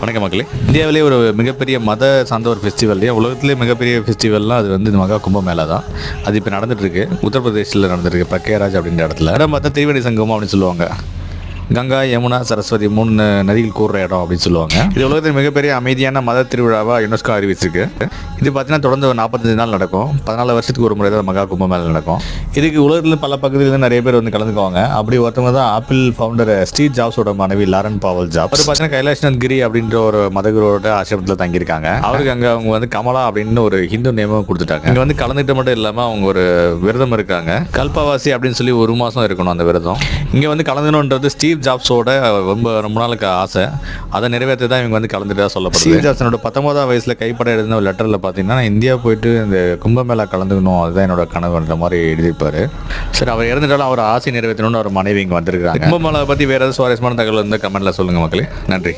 வணக்கம் மக்களே. இந்தியாவிலே ஒரு மிகப்பெரிய மத சார்ந்த ஒரு ஃபெஸ்டிவல், உலகத்திலே மிகப்பெரிய ஃபெஸ்டிவல்னால் அது வந்து இந்த மகா கும்பமேளா தான். அது இப்போ நடந்துகிட்ருக்கு. உத்தரப்பிரதேசில் நடந்துருக்கு, பிரயாக்ராஜ் அப்படின்ற இடத்துல. இடம் பார்த்தா திரிவேணி சங்கமம் அப்படின்னு சொல்லுவாங்க. கங்கா, யமுனா, சரஸ்வதி 3 நதிகள் கூடுற இடம் அப்படின்னு சொல்லுவாங்க. இது உலகத்தில் மிகப்பெரிய அமைதியான மத திருவிழாவாக யுனெஸ்கோ அறிவிச்சிருக்கு. இது பார்த்தீங்கன்னா தொடர்ந்து 45 நாள் நடக்கும். 14 வருஷத்துக்கு ஒரு முறை தான் மகா கும்பமேளா நடக்கும். இதுக்கு உலகத்தில் பல பகுதிகளில் நிறைய பேர் வந்து கலந்துக்குவாங்க. அப்படி ஒருத்தவங்க தான் ஆப்பிள் ஃபவுண்டர் ஸ்டீவ் ஜாப்ஸோட மனைவி லாரன் பாவல் ஜாப்ஸ். அவர் பார்த்தீங்கன்னா கைலாஷ்நாத் கிரி அப்படின்ற ஒரு மதகுருவோட ஆசிரமத்தில் தங்கியிருக்காங்க. அவருக்கு அங்கே அவங்க வந்து கமலா அப்படின்னு ஒரு ஹிந்து நேமும் கொடுத்துட்டாங்க. இங்கே வந்து கலந்துட்டு மட்டும் இல்லாமல் அவங்க ஒரு விரதம் இருக்காங்க. கல்பவாசி அப்படின்னு சொல்லி 1 மாதம் இருக்கணும் அந்த விரதம். இங்கே வந்து கலந்துணுன்றது ஸ்டீவ் ஜாப்ஸோட ரொம்ப நாளுக்கு ஆசை. அதை நிறைவேற்றி தான் இவங்க வந்து கலந்துட்டு சொல்லப்படுது. ஸ்டீவ் ஜாப்ஸனோட 19ஆம் வயசில் கைப்பட எழுதின ஒரு லெட்டரில் பார்த்தீங்கன்னா, நான் இந்தியா போயிட்டு இந்த கும்பமேளா கலந்துக்கணும், அதுதான் என்னோட கனவுன்ற மாதிரி எழுதியிருப்பாரு. சரி, அவர் இறந்துட்டாலும் அவர் ஆசை நிறைவேற்றணும்னு அவர் மனைவி இங்கே வந்திருக்காங்க. கும்பமேளா பற்றி வேறு ஏதாவது சுவாரஸ்யமான தகவல் இருந்தால் கமெண்ட்டில் சொல்லுங்கள் மக்களே. நன்றி.